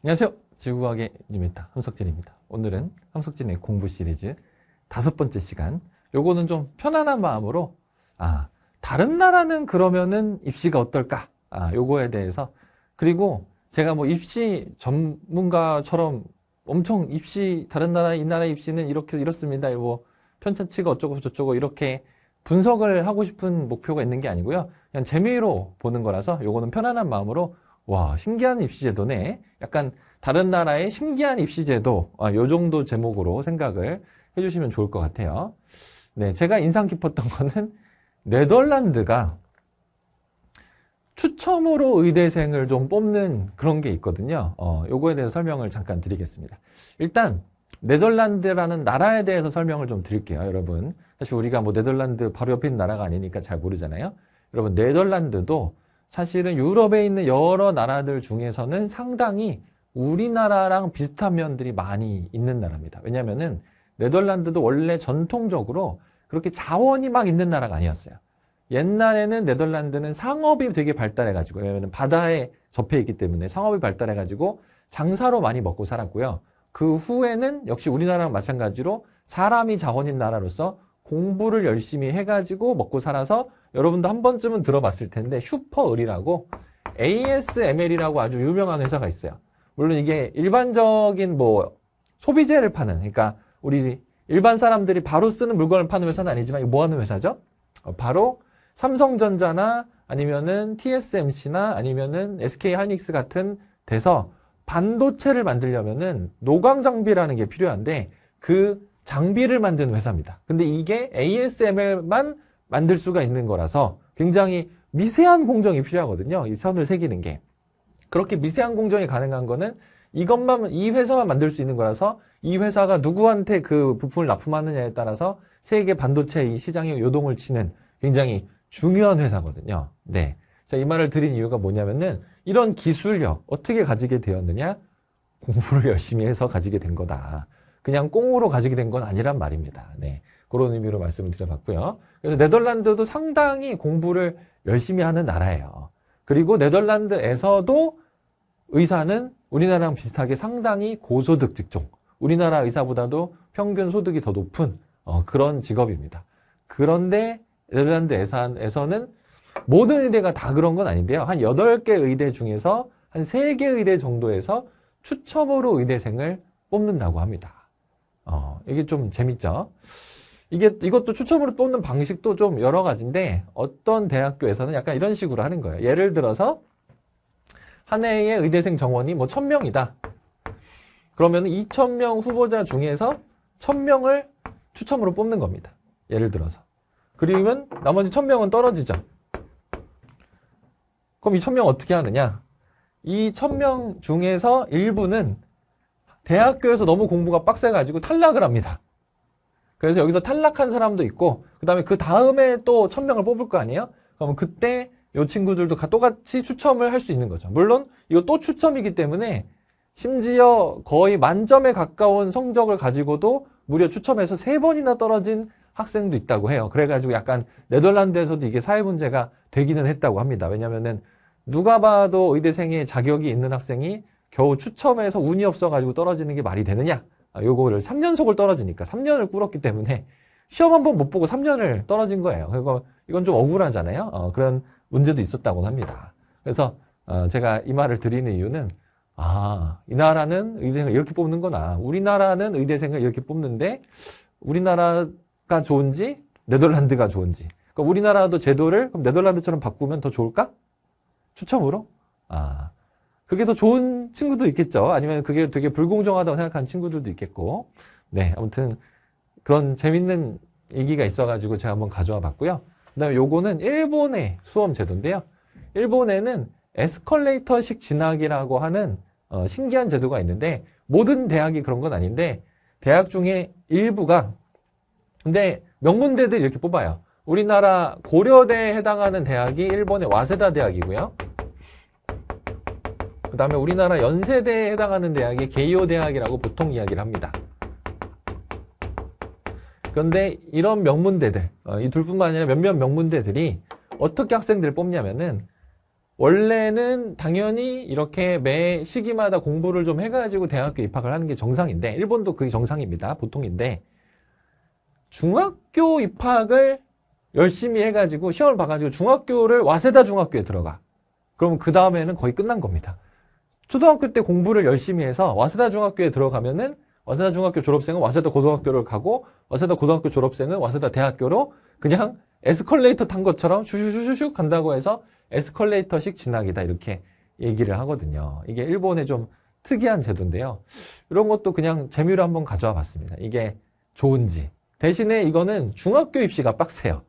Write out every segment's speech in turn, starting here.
안녕하세요. 지구과학의 뉴메타 함석진입니다. 오늘은 함석진의 공부 시리즈 5번째 시간. 요거는 좀 편안한 마음으로 다른 나라는 그러면은 입시가 어떨까? 요거에 대해서, 그리고 제가 뭐 입시 전문가처럼 엄청 입시 다른 나라 이 나라 입시는 이렇게 이렇습니다. 뭐 편차치가 어쩌고 저쩌고 이렇게 분석을 하고 싶은 목표가 있는 게 아니고요. 그냥 재미로 보는 거라서 요거는 편안한 마음으로 와, 신기한 입시제도네. 약간 다른 나라의 신기한 입시제도, 요 정도 제목으로 생각을 해주시면 좋을 것 같아요. 네, 제가 인상 깊었던 거는 네덜란드가 추첨으로 의대생을 좀 뽑는 그런 게 있거든요. 요거에 대해서 설명을 잠깐 드리겠습니다. 일단 네덜란드라는 나라에 대해서 설명을 좀 드릴게요, 여러분. 사실 우리가 뭐 네덜란드 바로 옆에 있는 나라가 아니니까 잘 모르잖아요. 여러분, 네덜란드도 사실은 유럽에 있는 여러 나라들 중에서는 상당히 우리나라랑 비슷한 면들이 많이 있는 나라입니다. 왜냐면은 네덜란드도 원래 전통적으로 그렇게 자원이 막 있는 나라가 아니었어요. 옛날에는 네덜란드는 상업이 되게 발달해가지고, 왜냐면 바다에 접해 있기 때문에 상업이 발달해가지고 장사로 많이 먹고 살았고요. 그 후에는 역시 우리나라랑 마찬가지로 사람이 자원인 나라로서 공부를 열심히 해가지고 먹고 살아서, 여러분도 한 번쯤은 들어봤을 텐데 슈퍼을이라고 ASML이라고 아주 유명한 회사가 있어요. 물론 이게 일반적인 뭐 소비재를 파는, 그러니까 우리 일반 사람들이 바로 쓰는 물건을 파는 회사는 아니지만 이거 뭐 하는 회사죠? 바로 삼성전자나 아니면은 TSMC나 아니면은 SK하이닉스 같은 데서 반도체를 만들려면은 노광 장비라는 게 필요한데 그 장비를 만드는 회사입니다. 근데 이게 ASML만 만들 수가 있는 거라서 굉장히 미세한 공정이 필요하거든요. 이 선을 새기는 게. 그렇게 미세한 공정이 가능한 거는 이 회사만 만들 수 있는 거라서, 이 회사가 누구한테 그 부품을 납품하느냐에 따라서 세계 반도체 이 시장에 요동을 치는 굉장히 중요한 회사거든요. 네. 자, 이 말을 드린 이유가 뭐냐면은 이런 기술력 어떻게 가지게 되었느냐? 공부를 열심히 해서 가지게 된 거다. 그냥 꽁으로 가지게 된 건 아니란 말입니다. 네. 그런 의미로 말씀을 드려봤고요. 그래서 네덜란드도 상당히 공부를 열심히 하는 나라예요. 그리고 네덜란드에서도 의사는 우리나라랑 비슷하게 상당히 고소득 직종, 우리나라 의사보다도 평균 소득이 더 높은 그런 직업입니다. 그런데 네덜란드에서는 모든 의대가 다 그런 건 아닌데요. 한 8개 의대 중에서 한 3개 의대 정도에서 추첨으로 의대생을 뽑는다고 합니다. 이게 좀 재밌죠? 이것도 추첨으로 뽑는 방식도 좀 여러 가지인데, 어떤 대학교에서는 약간 이런 식으로 하는 거예요. 예를 들어서 한 해의 의대생 정원이 뭐 1000명이다. 그러면 2000명 후보자 중에서 1000명을 추첨으로 뽑는 겁니다. 예를 들어서. 그러면 나머지 1000명은 떨어지죠. 그럼 이 1000명 어떻게 하느냐? 이 1000명 중에서 일부는 대학교에서 너무 공부가 빡세가지고 탈락을 합니다. 그래서 여기서 탈락한 사람도 있고, 그 다음에 그 다음에 또 1000명을 뽑을 거 아니에요? 그러면 그때 이 친구들도 똑같이 추첨을 할 수 있는 거죠. 물론 이거 또 추첨이기 때문에 심지어 거의 만점에 가까운 성적을 가지고도 무려 추첨해서 3번이나 떨어진 학생도 있다고 해요. 그래가지고 약간 네덜란드에서도 이게 사회 문제가 되기는 했다고 합니다. 왜냐면은 누가 봐도 의대생의 자격이 있는 학생이 겨우 추첨해서 운이 없어가지고 떨어지는 게 말이 되느냐? 요거를 3연속을 떨어지니까 3년을 꿇었기 때문에 시험 한 번 못 보고 3년을 떨어진 거예요. 그리고 이건 좀 억울하잖아요. 그런 문제도 있었다고 합니다. 그래서 제가 이 말을 드리는 이유는 이 나라는 의대생을 이렇게 뽑는구나. 우리나라는 의대생을 이렇게 뽑는데 우리나라가 좋은지 네덜란드가 좋은지. 그러니까 우리나라도 제도를 그럼 네덜란드처럼 바꾸면 더 좋을까? 추첨으로? 그게 더 좋은 친구도 있겠죠. 아니면 그게 되게 불공정하다고 생각하는 친구들도 있겠고. 네, 아무튼 그런 재밌는 얘기가 있어가지고 제가 한번 가져와 봤고요. 그 다음에 요거는 일본의 수험 제도인데요. 일본에는 에스컬레이터식 진학이라고 하는 신기한 제도가 있는데, 모든 대학이 그런 건 아닌데 대학 중에 일부가, 근데 명문대들이 이렇게 뽑아요. 우리나라 고려대에 해당하는 대학이 일본의 와세다 대학이고요. 그 다음에 우리나라 연세대에 해당하는 대학이 게이오 대학이라고 보통 이야기를 합니다. 그런데 이런 명문대들, 이 둘뿐만 아니라 몇몇 명문대들이 어떻게 학생들을 뽑냐면은 원래는 당연히 이렇게 매 시기마다 공부를 좀 해가지고 대학교 입학을 하는 게 정상인데, 일본도 그게 정상입니다. 보통인데, 중학교 입학을 열심히 해가지고 시험을 봐가지고 중학교를 와세다 중학교에 들어가. 그러면 그 다음에는 거의 끝난 겁니다. 초등학교 때 공부를 열심히 해서 와세다 중학교에 들어가면은 와세다 중학교 졸업생은 와세다 고등학교를 가고 와세다 고등학교 졸업생은 와세다 대학교로 그냥 에스컬레이터 탄 것처럼 슈슈슈슈 간다고 해서 에스컬레이터식 진학이다 이렇게 얘기를 하거든요. 이게 일본의 좀 특이한 제도인데요. 이런 것도 그냥 재미로 한번 가져와 봤습니다. 이게 좋은지. 대신에 이거는 중학교 입시가 빡세요.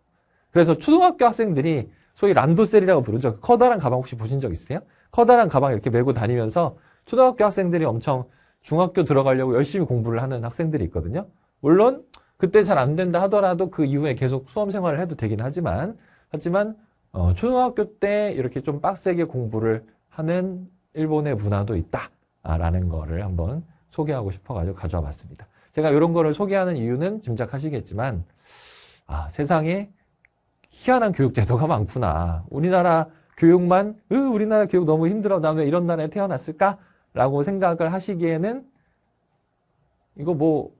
그래서 초등학교 학생들이 소위 란도셀이라고 부르죠. 커다란 가방 혹시 보신 적 있으세요? 커다란 가방 이렇게 메고 다니면서 초등학교 학생들이 엄청 중학교 들어가려고 열심히 공부를 하는 학생들이 있거든요. 물론 그때 잘 안 된다 하더라도 그 이후에 계속 수험 생활을 해도 되긴 하지만 초등학교 때 이렇게 좀 빡세게 공부를 하는 일본의 문화도 있다라는 거를 한번 소개하고 싶어가지고 가져와 봤습니다. 제가 이런 거를 소개하는 이유는 짐작하시겠지만 세상에 희한한 교육 제도가 많구나. 우리나라 교육만 우리나라 교육 너무 힘들어. 나 왜 이런 나라에 태어났을까? 라고 생각을 하시기에는 이거 뭐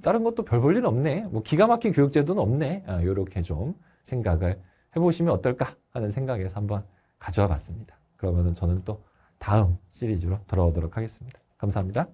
다른 것도 별 볼 일 없네. 뭐 기가 막힌 교육 제도는 없네. 이렇게 좀 생각을 해보시면 어떨까 하는 생각에서 한번 가져와 봤습니다. 그러면은 저는 또 다음 시리즈로 돌아오도록 하겠습니다. 감사합니다.